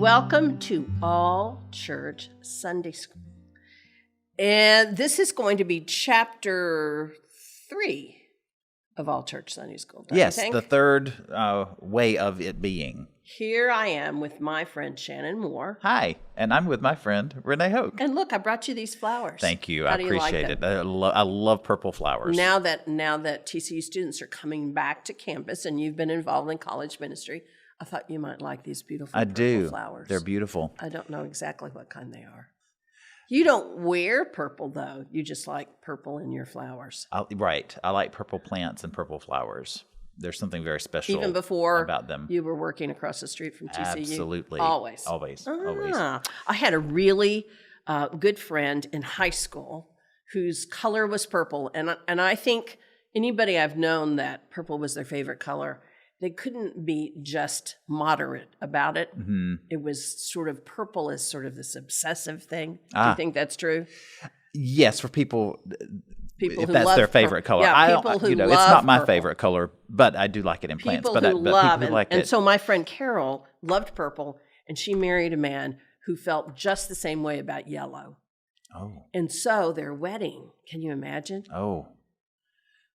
Welcome to All Church Sunday School. And this is going to be chapter 3 of All Church Sunday School. Yes, the third way of it being. Here I am with my friend Shannon Moore. Hi, and I'm with my friend Renee Hoke. And look, I brought you these flowers. Thank you. How I do you like appreciate them? it. I love purple flowers. Now that TCU students are coming back to campus and you've been involved in college ministry, I thought you might like these beautiful purple flowers. They're beautiful. I don't know exactly what kind they are. You don't wear purple, though. You just like purple in your flowers. Right. I like purple plants and purple flowers. There's something very special Even before about them. You were working across the street from TCU? Absolutely. Always. Always. I had a really good friend in high school whose color was purple. And I think anybody I've known that purple was their favorite color, they couldn't be just moderate about it. Mm-hmm. It was sort of purple as sort of this obsessive thing. Do you think that's true? Yes, for people who if that's love their favorite color. Yeah, people who love it's not my purple. favorite color, but I do like it in plants. People But who people love who it. like it. And so my friend Carol loved purple, and she married a man who felt just the same way about yellow. Oh. And so their wedding, can you imagine? Oh.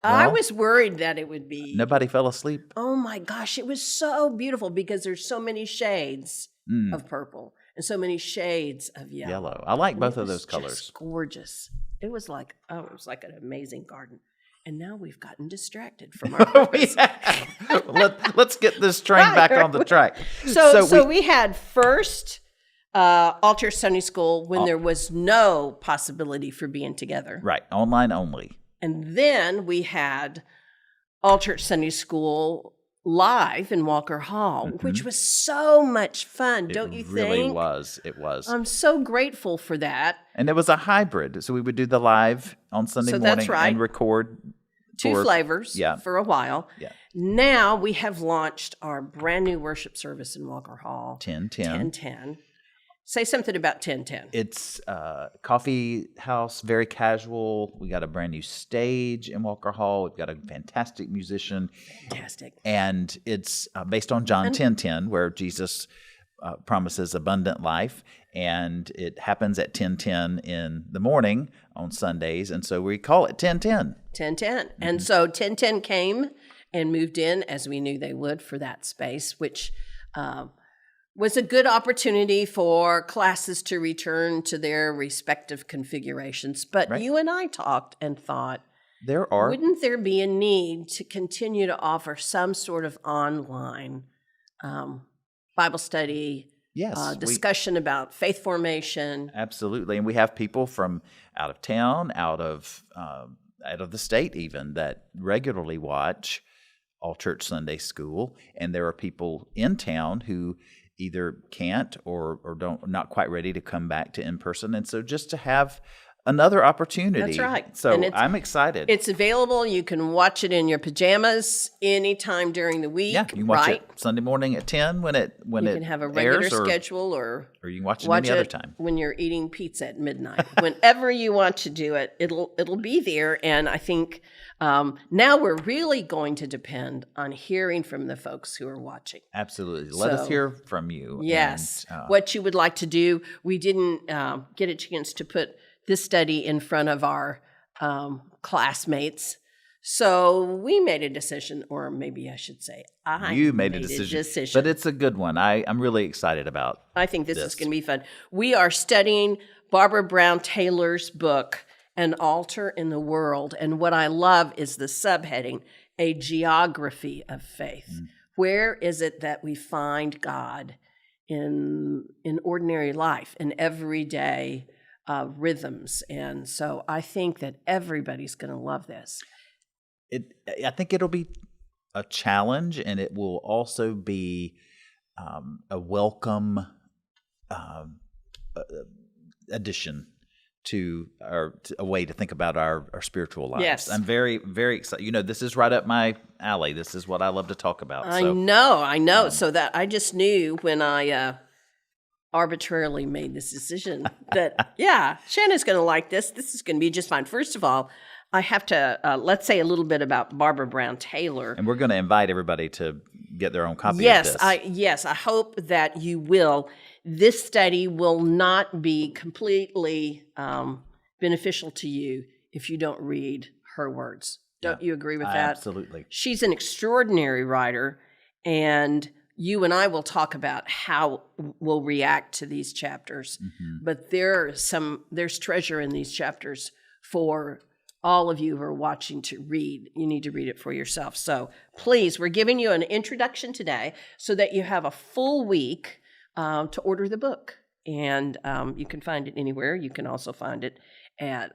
I Well, was worried that it would be. Nobody fell asleep. Oh my gosh, it was so beautiful because there's so many shades of purple and so many shades of yellow. I like And both it of was those colors. just gorgeous. It was like an amazing garden. And now we've gotten distracted from our purpose. Let's get this train back on the track. So we had first All Church Sunday School when there was no possibility for being together. Right, online only. And then we had All Church Sunday School live in Walker Hall, which was so much fun, don't you think? It really was. It was. I'm so grateful for that. And it was a hybrid. So we would do the live on Sunday morning that's right. and record Two flavors for a while. Yeah. Now we have launched our brand new worship service in Walker Hall. 10:10. 10:10. Say something about 10:10. It's coffee house, very casual. We got a brand new stage in Walker Hall. We've got a fantastic musician. Fantastic. And it's based on John 10:10, where Jesus promises abundant life. And it happens at 10:10 in the morning on Sundays. And so we call it 10:10. 10:10. And so 10:10 came and moved in as we knew they would for that space, which was a good opportunity for classes to return to their respective configurations. But you and I talked and thought, wouldn't there be a need to continue to offer some sort of online Bible study, discussion about faith formation? Absolutely. And we have people from out of town, out of the state even, that regularly watch All Church Sunday School. And there are people in town who either can't or not quite ready to come back to in person. And so just to have another opportunity. That's right. So I'm excited. It's available. You can watch it in your pajamas anytime during the week. Yeah, you can watch it Sunday morning at 10 when it you can have a regular schedule or you can watch it any other time. When you're eating pizza at midnight. Whenever you want to do it, it'll be there. And I think now we're really going to depend on hearing from the folks who are watching. Absolutely. Let us hear from you. Yes. What you would like to do. We didn't get a chance to put this study in front of our classmates. So we made a decision, or maybe I should say you made a decision. But it's a good one. I'm really excited about I think this is going to be fun. We are studying Barbara Brown Taylor's book, An Altar in the World. And what I love is the subheading, A Geography of Faith. Where is it that we find God in ordinary life, in everyday rhythms? And so I think that everybody's going to love this. I think it'll be a challenge, and it will also be a welcome addition to a way to think about our spiritual lives. Yes. I'm very, very excited. This is right up my alley. This is what I love to talk about. I know. So that I just knew when I arbitrarily made this decision that, Shannon's going to like this. This is going to be just fine. First of all, I have to, let's say a little bit about Barbara Brown Taylor. And we're going to invite everybody to get their own copy Yes, of this. yes, I hope that you will. This study will not be completely beneficial to you if you don't read her words. Don't you agree with that? Absolutely. She's an extraordinary writer, and you and I will talk about how we'll react to these chapters. But there's treasure in these chapters for all of you who are watching to read. You need to read it for yourself. So please, we're giving you an introduction today so that you have a full week to order the book. And you can find it anywhere. You can also find it at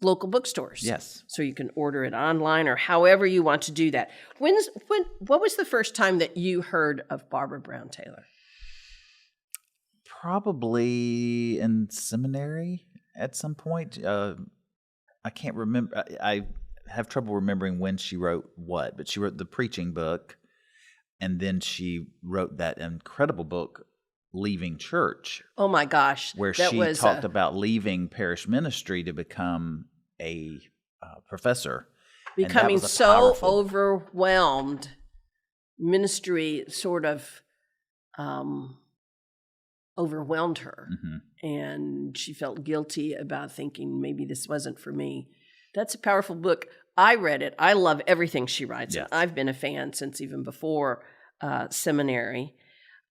local bookstores. Yes. So you can order it online or however you want to do that. What was the first time that you heard of Barbara Brown Taylor? Probably in seminary at some point. I can't remember. I have trouble remembering when she wrote what, but she wrote the preaching book, and then she wrote that incredible book, Leaving Church. Oh my gosh. Where she talked about leaving parish ministry to become a professor. Becoming so overwhelmed, ministry sort of overwhelmed her. And she felt guilty about thinking maybe this wasn't for me. That's a powerful book. I read it. I love everything she writes. Yes. I've been a fan since even before seminary.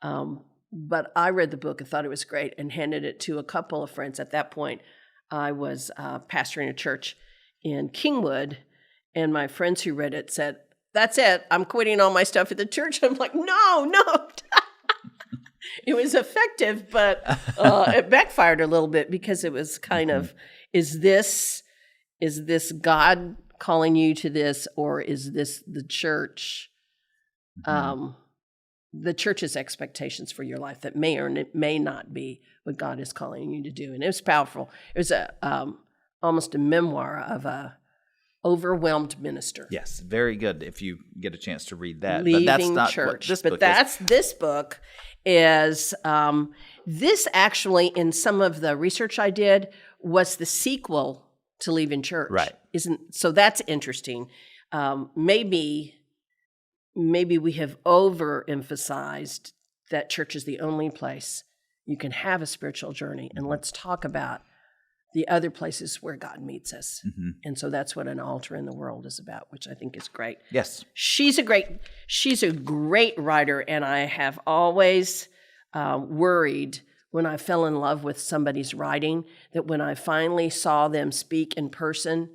But I read the book and thought it was great and handed it to a couple of friends. At that point, I was pastoring a church in Kingwood, and my friends who read it said, "That's it. I'm quitting all my stuff at the church." I'm like, no. It was effective, but it backfired a little bit because it was kind of, is this God calling you to this, or is this the church? The church's expectations for your life that may or may not be what God is calling you to do. And it was powerful. It was almost a memoir of a overwhelmed minister. Yes, very good if you get a chance to read that. Leaving but that's not church. What this but book that's is. This book is, this actually, in some of the research I did, was the sequel to Leaving Church. Right. So that's interesting. Maybe we have overemphasized that church is the only place you can have a spiritual journey. And let's talk about the other places where God meets us. And so that's what An Altar in the World is about, which I think is great. Yes. She's a great writer, and I have always worried when I fell in love with somebody's writing that when I finally saw them speak in person,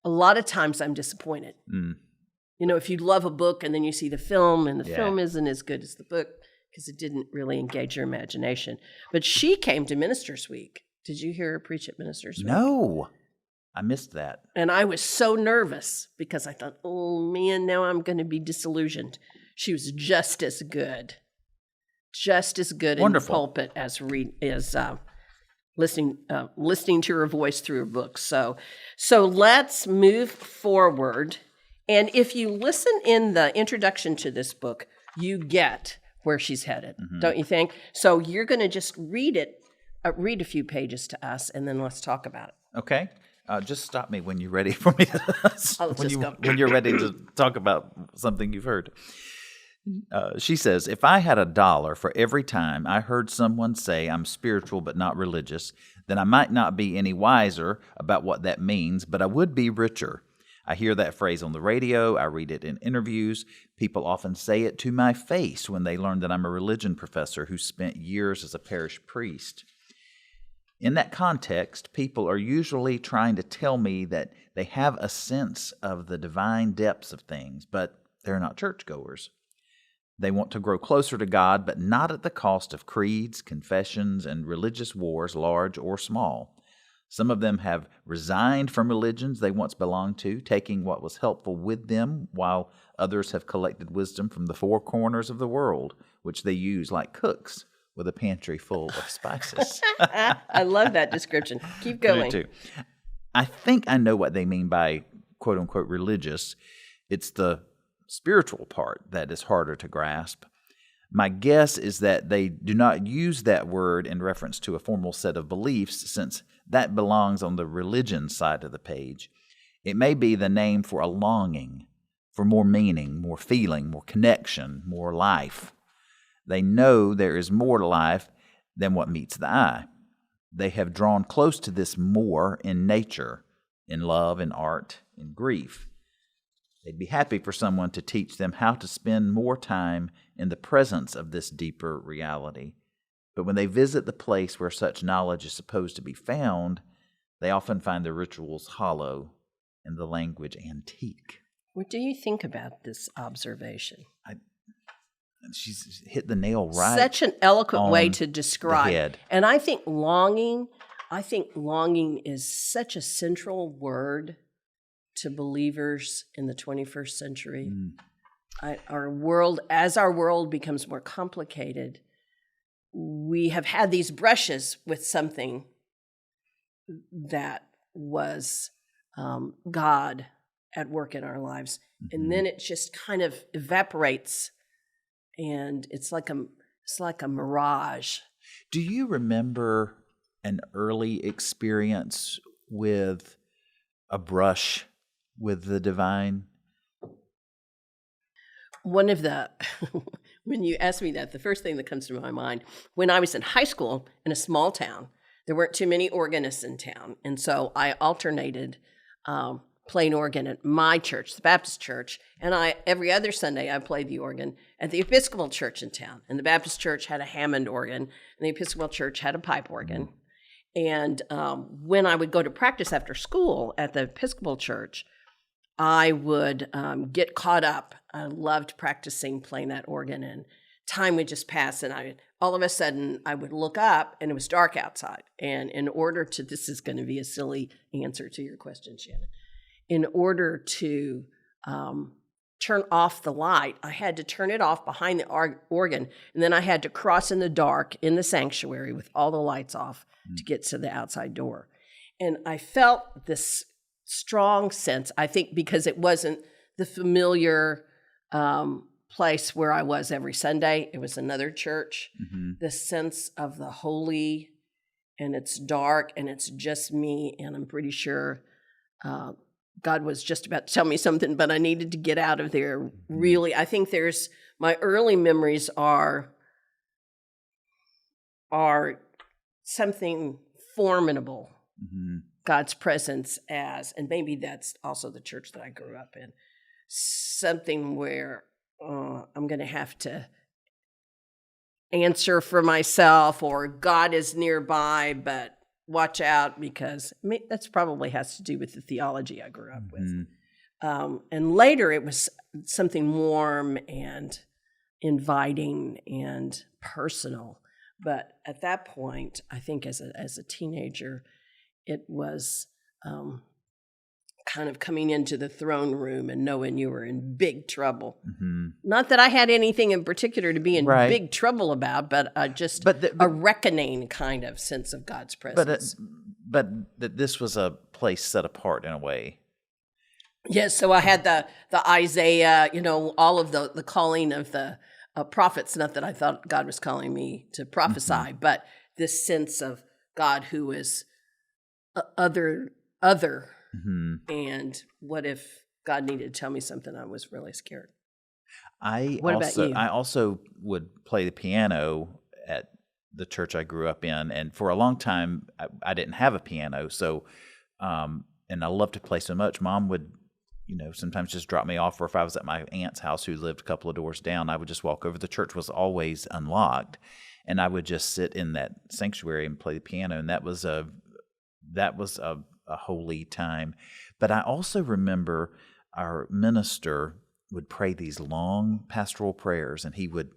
a lot of times I'm disappointed. You know, if you love a book and then you see the film and the film isn't as good as the book because it didn't really engage your imagination. But she came to Ministers Week. Did you hear her preach at Ministers Week? No, I missed that. And I was so nervous because I thought, oh man, now I'm going to be disillusioned. She was just as good in the pulpit as listening to her voice through her book. So let's move forward. And if you listen in the introduction to this book, you get where she's headed, don't you think? So you're going to just read a few pages to us, and then let's talk about it. Okay. Just stop me when you're ready for me to, when you're ready to talk about something you've heard. She says, if I had $1 for every time I heard someone say I'm spiritual but not religious, then I might not be any wiser about what that means, but I would be richer. I hear that phrase on the radio. I read it in interviews. People often say it to my face when they learn that I'm a religion professor who spent years as a parish priest. In that context, people are usually trying to tell me that they have a sense of the divine depths of things, but they're not churchgoers. They want to grow closer to God, but not at the cost of creeds, confessions, and religious wars, large or small. Some of them have resigned from religions they once belonged to, taking what was helpful with them, while others have collected wisdom from the four corners of the world, which they use like cooks with a pantry full of spices. I love that description. Keep going. Me too. I think I know what they mean by quote-unquote religious. It's the spiritual part that is harder to grasp. My guess is that they do not use that word in reference to a formal set of beliefs, since that belongs on the religion side of the page. It may be the name for a longing, for more meaning, more feeling, more connection, more life. They know there is more to life than what meets the eye. They have drawn close to this more in nature, in love, in art, in grief. They'd be happy for someone to teach them how to spend more time in the presence of this deeper reality. But when they visit the place where such knowledge is supposed to be found, they often find the rituals hollow and the language antique. What do you think about this observation? She's hit the nail right. Such an eloquent way on to the describe. head. And I think longing is such a central word to believers in the 21st century. Our world becomes more complicated, we have had these brushes with something that was God at work in our lives. And then it just kind of evaporates, and it's like a mirage. Do you remember an early experience with a brush with the divine? One of the, when you ask me that, the first thing that comes to my mind, when I was in high school in a small town, there weren't too many organists in town. And so I alternated playing organ at my church, the Baptist church, and every other Sunday I played the organ at the Episcopal church in town. And the Baptist church had a Hammond organ, and the Episcopal church had a pipe organ. And when I would go to practice after school at the Episcopal church, I would get caught up. I loved practicing playing that organ, and time would just pass, and all of a sudden I would look up, and it was dark outside. And in order to, this is going to be a silly answer to your question, Shannon, in order to turn off the light, I had to turn it off behind the organ, and then I had to cross in the dark in the sanctuary with all the lights off to get to the outside door. And I felt this strong sense, I think because it wasn't the familiar place where I was every Sunday. It was another church. The sense of the holy, and it's dark, and it's just me, and I'm pretty sure God was just about to tell me something, but I needed to get out of there. Really, I think my early memories are something formidable. God's presence and maybe that's also the church that I grew up in, something where I'm going to have to answer for myself, or God is nearby, but watch out, because that's probably has to do with the theology I grew up with. And later it was something warm and inviting and personal. But at that point, I think as a teenager, it was kind of coming into the throne room and knowing you were in big trouble. Not that I had anything in particular to be in big trouble about, but just a reckoning kind of sense of God's presence. But that this was a place set apart in a way. Yes, so I had the Isaiah, all of the calling of the prophets. Not that I thought God was calling me to prophesy, but this sense of God who is other. And what if God needed to tell me something? I was really scared. What about you? I also would play the piano at the church I grew up in, and for a long time I didn't have a piano. So, and I loved to play so much. Mom would, sometimes just drop me off, or if I was at my aunt's house who lived a couple of doors down, I would just walk over. The church was always unlocked, and I would just sit in that sanctuary and play the piano, and that was a holy time. But I also remember our minister would pray these long pastoral prayers, and he would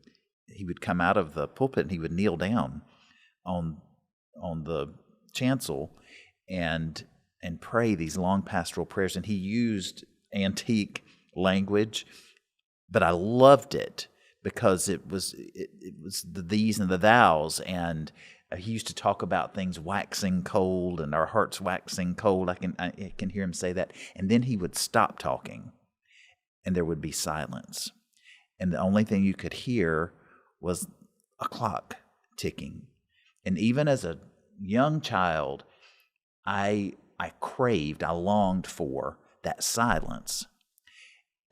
come out of the pulpit and he would kneel down on the chancel and pray these long pastoral prayers, and he used antique language, but I loved it because it was the these and the thous, and he used to talk about things waxing cold and our hearts waxing cold. I can hear him say that. And then he would stop talking, and there would be silence. And the only thing you could hear was a clock ticking. And even as a young child, I longed for that silence.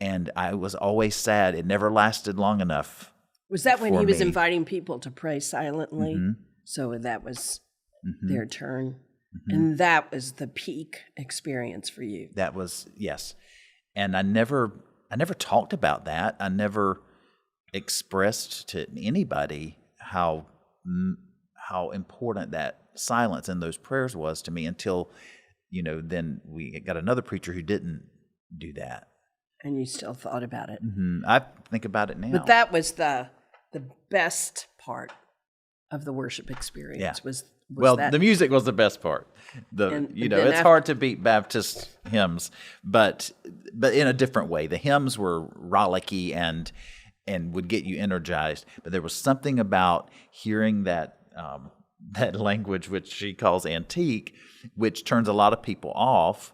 And I was always sad. It never lasted long enough. Was that when for he was me. inviting people to pray silently? Mhm. So that was Mhm. their turn. Mhm. And that was the peak experience for you. That was, yes. And I never talked about that. I never expressed to anybody how important that silence in those prayers was to me until, then we got another preacher who didn't do that. And you still thought about it. I think about it now. But that was the best part of the worship experience. Yeah. Was Well, that. the music was the best part. And It's then hard to beat Baptist hymns, but in a different way. The hymns were rollicky and would get you energized. But there was something about hearing that that language, which she calls antique, which turns a lot of people off.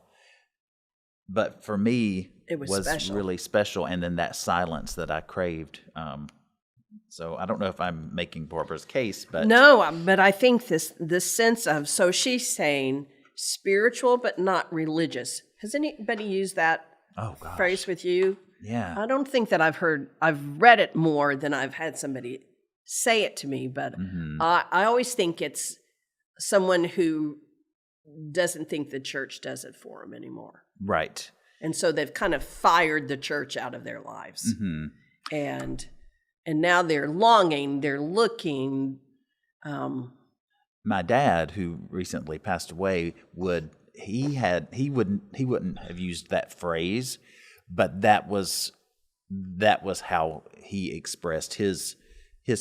But for me, It was special. really special. And then that silence that I craved. So I don't know if I'm making Barbara's case, but No, but I think this sense of, so she's saying spiritual but not religious. Has anybody used that oh gosh, phrase with you? yeah, I don't think that I've read it more than I've had somebody say it to me, but I always think it's someone who doesn't think the church does it for them anymore. right. And so they've kind of fired the church out of their lives. And now they're longing, they're looking. My dad, who recently passed away, wouldn't have used that phrase, but that was how he expressed his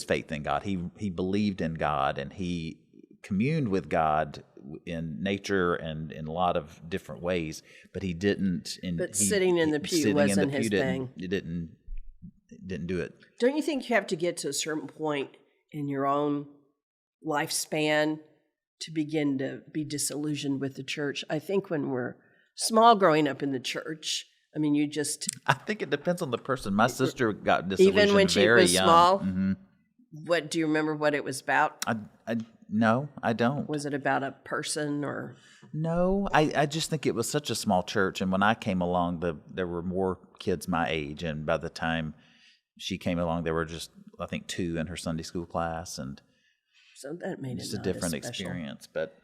faith in God. He believed in God, and he communed with God in nature and in a lot of different ways, but he didn't. But sitting in the pew wasn't his thing. It didn't do it. Don't you think you have to get to a certain point in your own lifespan to begin to be disillusioned with the church? I think when we're small growing up in the church, I mean, I think it depends on the person. My sister got disillusioned even when she very was young. small. Mhm. What do you remember? What it was about? No, I don't. Was it about a person or? No, I just think it was such a small church, and when I came along, there were more kids my age, and by the time she came along, there were just, I think, 2 in her Sunday school class, and So that made it just a not different as special. experience. But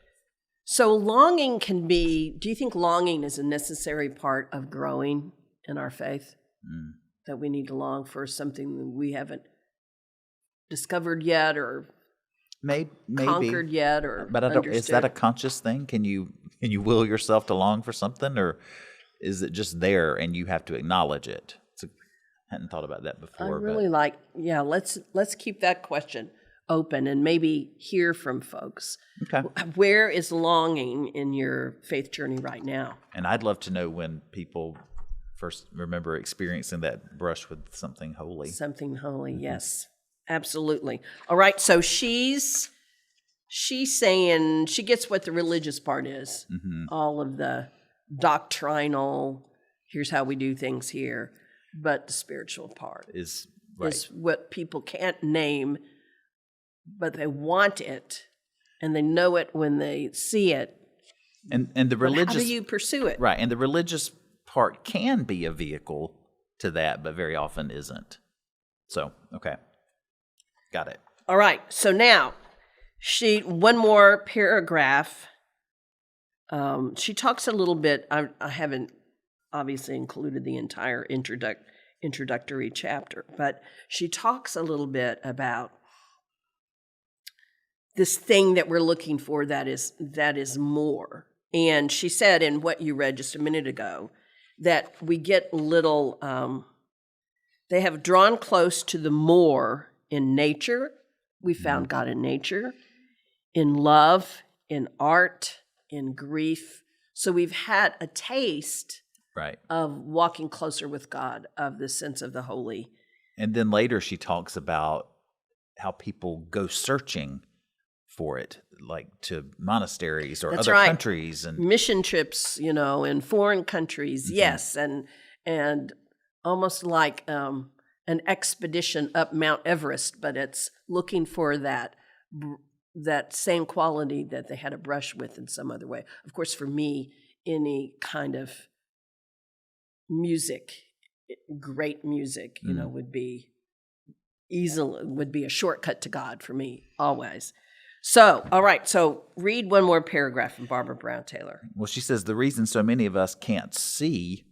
So longing can be, do you think longing is a necessary part of growing in our faith? That we need to long for something that we haven't discovered yet or maybe conquered yet or But I don't. understood? Is that a conscious thing? Can you will yourself to long for something, or is it just there and you have to acknowledge it? I hadn't thought about that I before. really like, let's keep that question open and maybe hear from folks. Okay. Where is longing in your faith journey right now? And I'd love to know when people first remember experiencing that brush with something holy. Something holy, yes, absolutely. All right, so she's saying she gets what the religious part is, all of the doctrinal, here's how we do things here, but the spiritual part Is right. is what people can't name, but they want it, and they know it when they see it. And the But religious how do you pursue it? right, and the religious part can be a vehicle to that, but very often isn't. So, okay. Got it. All right, so now one more paragraph. She talks a little bit. I haven't obviously included the entire introductory chapter, but she talks a little bit about this thing that we're looking for that is more. And she said in what you read just a minute ago that we get little, they have drawn close to the more in nature. We found God in nature, in love, in art, in grief. So we've had a taste Right. of walking closer with God, of the sense of the holy. And then later she talks about how people go searching for it, like to monasteries or That's other right. countries. And Mission trips, in foreign countries, yes, and almost like an expedition up Mount Everest, but it's looking for that same quality that they had a brush with in some other way. Of course, for me, any kind of music, great music, would be a shortcut to God for me always. So, all right. So read one more paragraph from Barbara Brown Taylor. Well, she says the reason so many of us can't see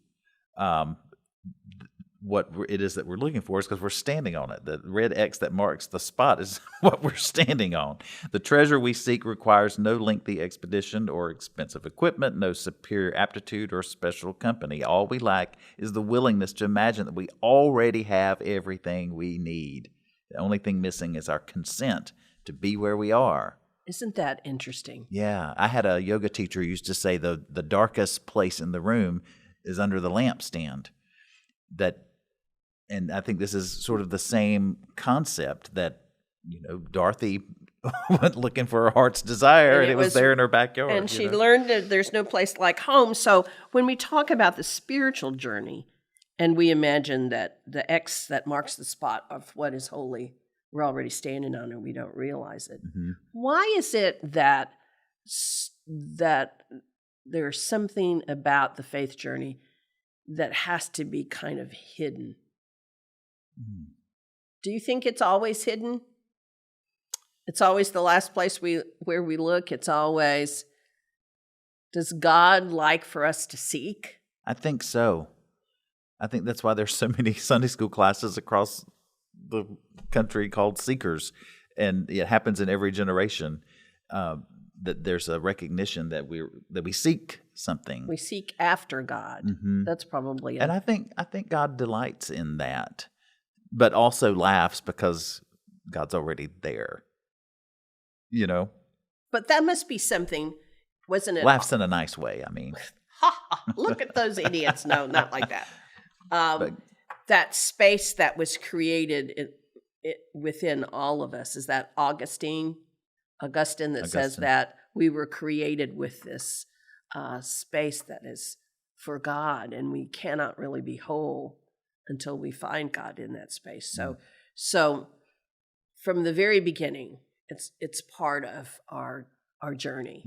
what it is that we're looking for is because we're standing on it. The red X that marks the spot is what we're standing on. The treasure we seek requires no lengthy expedition or expensive equipment, no superior aptitude or special company. All we lack is the willingness to imagine that we already have everything we need. The only thing missing is our consent to be where we are. Isn't that interesting? Yeah. I had a yoga teacher who used to say the darkest place in the room is under the lampstand. And I think this is sort of the same concept that, Dorothy went looking for her heart's desire and it was there in her backyard. And she learned that there's no place like home. So when we talk about the spiritual journey and we imagine that the X that marks the spot of what is holy, we're already standing on and we don't realize it. Mm-hmm. Why is it that there's something about the faith journey that has to be kind of hidden? Do you think it's always hidden? It's always the last place where we look. It's always, does God like for us to seek? I think so. I think that's why there's so many Sunday school classes across the country called Seekers, and it happens in every generation. That there's a recognition that we seek something. We seek after God. Mm-hmm. That's probably it. And I think God delights in that, but also laughs because God's already there. But that must be something, wasn't it? Laughs in a nice way. I mean, look at those idiots. No, not like that. That space that was created within all of us, is that Augustine that says that we were created with this space that is for God, and we cannot really be whole until we find God in that space. So from the very beginning, it's part of our journey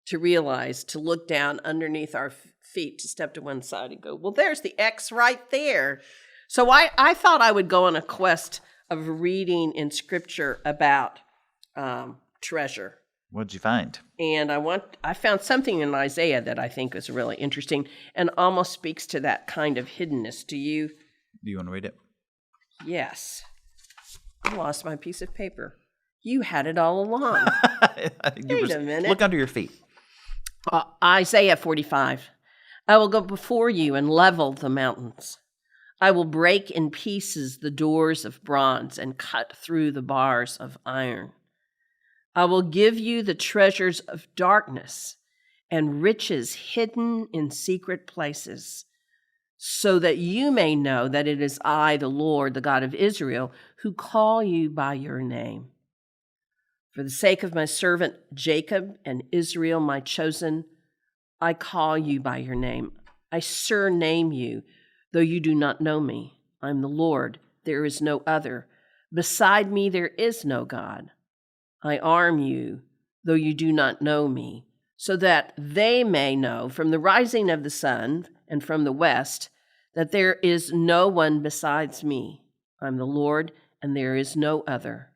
to realize, to look down underneath our feet, to step to one side and go, well, there's the X right there. So I thought I would go on a quest of reading in Scripture about treasure. What'd you find? And I found something in Isaiah that I think is really interesting and almost speaks to that kind of hiddenness. Do you want to read it? Yes. I lost my piece of paper. You had it all along. Wait a minute. Look under your feet. Isaiah 45. I will go before you and level the mountains. I will break in pieces the doors of bronze and cut through the bars of iron. I will give you the treasures of darkness and riches hidden in secret places, so that you may know that it is I, the Lord, the God of Israel, who call you by your name. For the sake of my servant Jacob and Israel, my chosen, I call you by your name. I surname you, though you do not know me. I'm the Lord, there is no other. Beside me there is no God. I arm you, though you do not know me, so that they may know from the rising of the sun and from the west that there is no one besides me. I'm the Lord, and there is no other.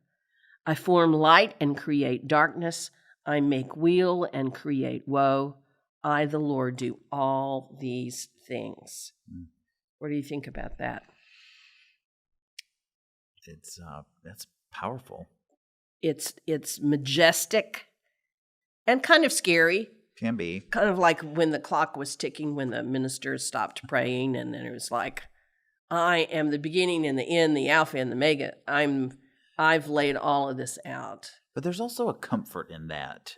I form light and create darkness. I make weal and create woe. I, the Lord, do all these things. What do you think about that? That's powerful. It's majestic and kind of scary. Can be. Kind of like when the clock was ticking, when the ministers stopped praying, and then it was like, I am the beginning and the end, the Alpha and the Omega. I've laid all of this out. But there's also a comfort in that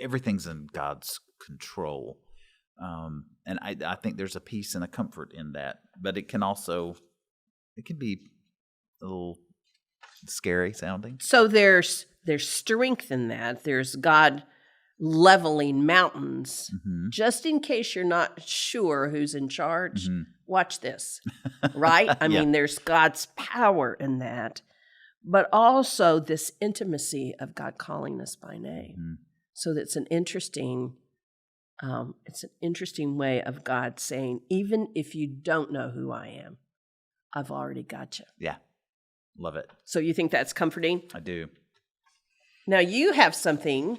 everything's in God's control. And I think there's a peace and a comfort in that. But it can be a little scary sounding. So there's strength in that. There's God leveling mountains. Just in case you're not sure who's in charge, watch this, right? I mean, there's God's power in that, but also this intimacy of God calling us by name. So that's an interesting It's an interesting way of God saying, even if you don't know who I am, I've already got you. Yeah. Love it. So you think that's comforting? I do. Now you have something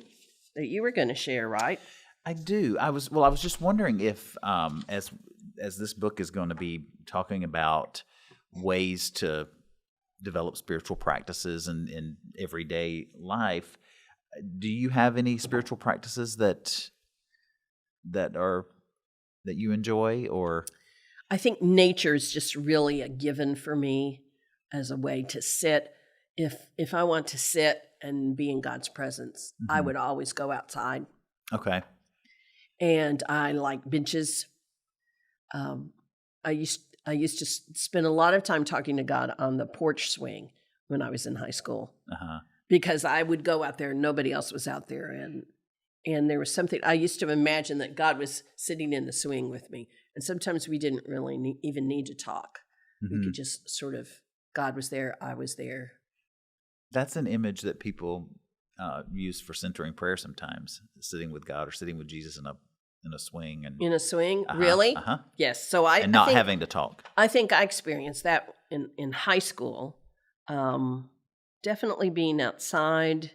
that you were going to share, right? I do. I was just wondering if, as this book is going to be talking about ways to develop spiritual practices in everyday life, do you have any spiritual practices that you enjoy, or? I think nature is just really a given for me as a way to sit. If I want to sit and be in God's presence, I would always go outside. Okay. And I like benches. I used to spend a lot of time talking to God on the porch swing when I was in high school, because I would go out there and nobody else was out there, and there was something I used to imagine that God was sitting in the swing with me, and sometimes we didn't really even need to talk. We could just sort of, God was there, I was there. That's an image that people use for centering prayer sometimes, sitting with God or sitting with Jesus in a swing. And in a swing? Really? Yes. So I not think, having to talk. I think I experienced that in high school. Definitely being outside,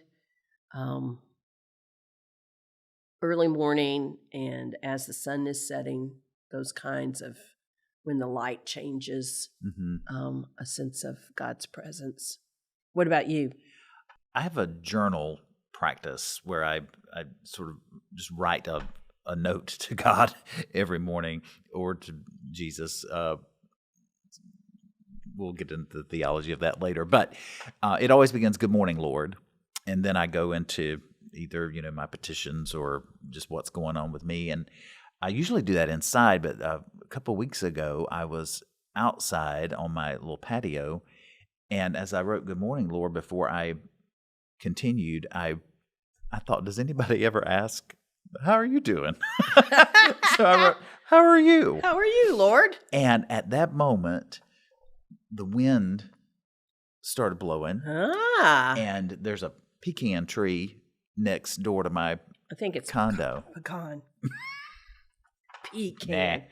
early morning, and as the sun is setting, those kinds of, when the light changes, a sense of God's presence. What about you? I have a journal practice where I sort of just write a note to God every morning, or to Jesus. We'll get into the theology of that later, but it always begins, "Good morning, Lord," and then I go into either my petitions or just what's going on with me, and I usually do that inside. But a couple of weeks ago, I was outside on my little patio, and as I wrote "Good morning, Lord" before I continued, I thought, does anybody ever ask, "How are you doing?" So I wrote, "How are you?" How are you, Lord? And at that moment, the wind started blowing, and there's a pecan tree next door to my I think it's condo. Pecan. Pecan. Nah.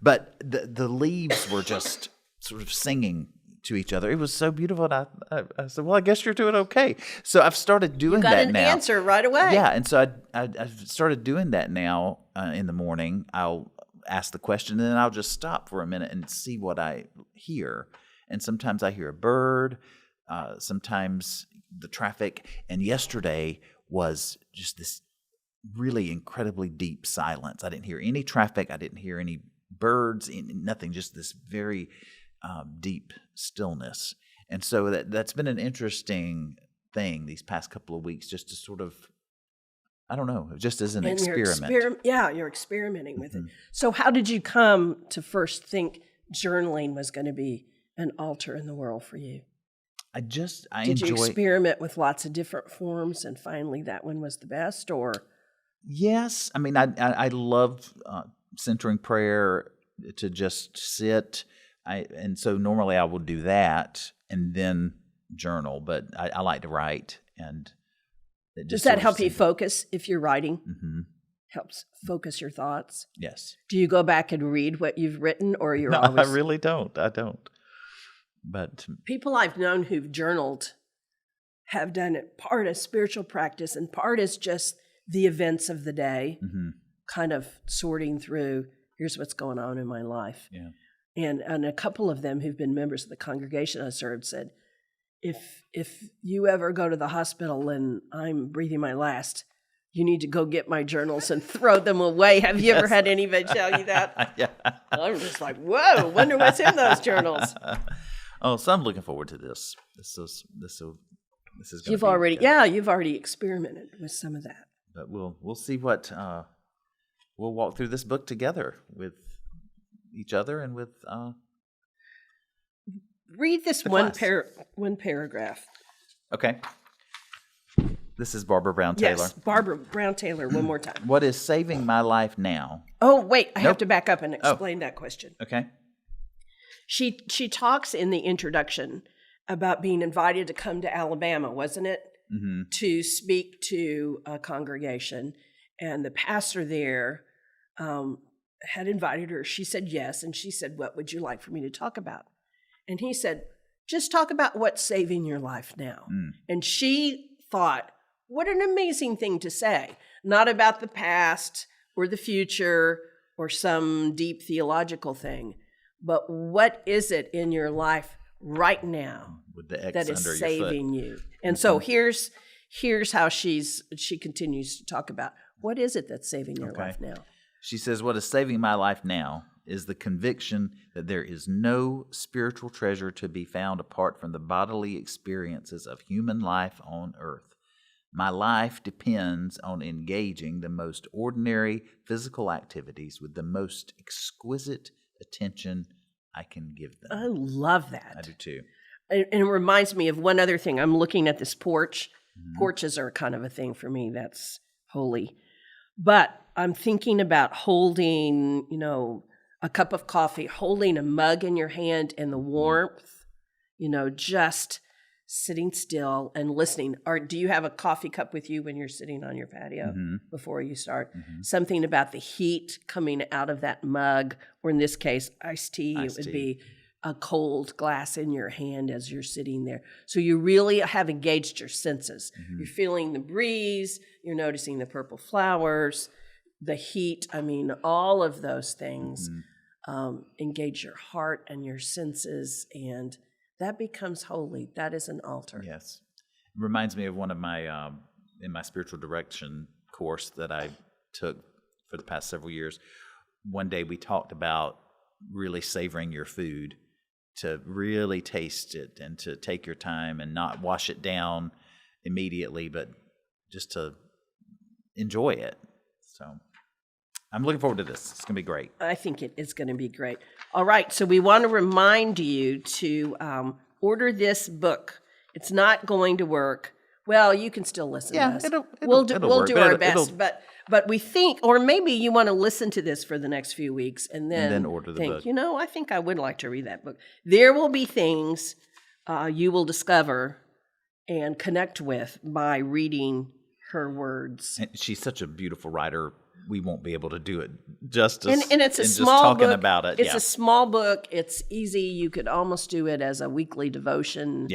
But the leaves were just sort of singing to each other. It was so beautiful. And I said, "Well, I guess you're doing okay." So I've started doing that now. You got an answer right away. Yeah, and so I've started doing that now in the morning. I'll ask the question, and then I'll just stop for a minute and see what I hear. And sometimes I hear a bird, sometimes the traffic. And yesterday was just this really incredibly deep silence. I didn't hear any traffic. I didn't hear any birds, nothing, just this very deep stillness. And so that's been an interesting thing these past couple of weeks, just to sort of, I don't know, just as an experiment. You're experimenting with it. So how did you come to first think journaling was going to be an altar in the world for you? Did you experiment with lots of different forms and finally that one was the best, or? Yes. I mean, I love centering prayer, to just sit. And so normally I will do that and then journal, but I like to write. And does that help you focus if you're writing? Helps focus your thoughts? Yes. Do you go back and read what you've written, or you're No, always... I really don't. I don't. But people I've known who've journaled have done it part as spiritual practice and part as just the events of the day, kind of sorting through, here's what's going on in my life. Yeah. And a couple of them who've been members of the congregation I served said, if you ever go to the hospital and I'm breathing my last, you need to go get my journals and throw them away. Have you ever had anybody tell you that? Yeah. I'm just like, whoa, wonder what's in those journals. Oh, so I'm looking forward to this. This is going to You've already experimented with some of that. But we'll see what we'll walk through this book together with each other and with read this one paragraph. Okay. This is Barbara Brown Taylor. Yes, Barbara Brown Taylor, one more time. What is saving my life now? Oh, wait, I have to back up and explain that question. Okay. She talks in the introduction about being invited to come to Alabama, wasn't it? To speak to a congregation. And the pastor there had invited her. She said yes. And she said, what would you like for me to talk about? And he said, just talk about what's saving your life now. And she thought, what an amazing thing to say. Not about the past or the future or some deep theological thing, but what is it in your life right now With the X that is under your saving foot. you? And so here's how she continues to talk about what is it that's saving your life now. She says, what is saving my life now is the conviction that there is no spiritual treasure to be found apart from the bodily experiences of human life on earth. My life depends on engaging the most ordinary physical activities with the most exquisite attention I can give them. I love that. I do too. And it reminds me of one other thing. I'm looking at this porch. Porches are kind of a thing for me that's holy. But I'm thinking about holding, a cup of coffee, holding a mug in your hand and the warmth, just sitting still and listening. Or do you have a coffee cup with you when you're sitting on your patio before you start? Something about the heat coming out of that mug, or in this case, iced tea. It would be a cold glass in your hand as you're sitting there. So you really have engaged your senses. You're feeling the breeze, you're noticing the purple flowers, the heat. I mean, all of those things engage your heart and your senses, and that becomes holy. That is an altar. Yes. It reminds me of one of my, in my spiritual direction course that I took for the past several years. One day we talked about really savoring your food, to really taste it and to take your time and not wash it down immediately, but just to enjoy it. So I'm looking forward to this. It's going to be great. I think it is going to be great. All right, so we want to remind you to order this book. It's not going to work. Well, you can still listen to us. We'll do our best, but we think, or maybe you want to listen to this for the next few weeks and then order the think, book. I think I would like to read that book. There will be things you will discover and connect with by reading her words. And she's such a beautiful writer. We won't be able to do it justice. And it's a just small talking book. about it. It's a small book. It's easy. You could almost do it as a weekly devotion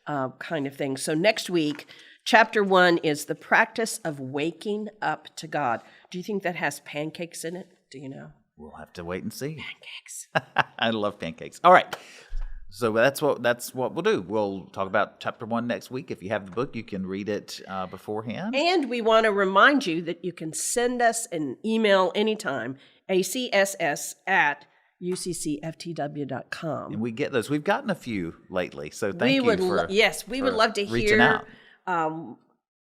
kind of thing. So next week, Chapter 1 is the practice of waking up to God. Do you think that has pancakes in it? Do you know? We'll have to wait and see. Pancakes. I love pancakes. All right. So that's what we'll do. We'll talk about Chapter 1 next week. If you have the book, you can read it beforehand. And we want to remind you that you can send us an email anytime, acss@uccftw.com. And we get those. We've gotten a few lately, so thank you for we would love to reaching hear out.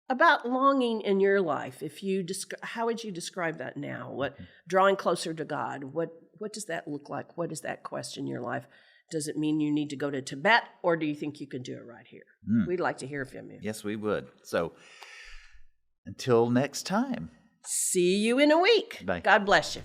about longing in your life. If you how would you describe that now? What drawing closer to God? What does that look like? What is that quest in your life? Does it mean you need to go to Tibet, or do you think you can do it right here? We'd like to hear from you. Yes, we would. So until next time. See you in a week. Bye. God bless you.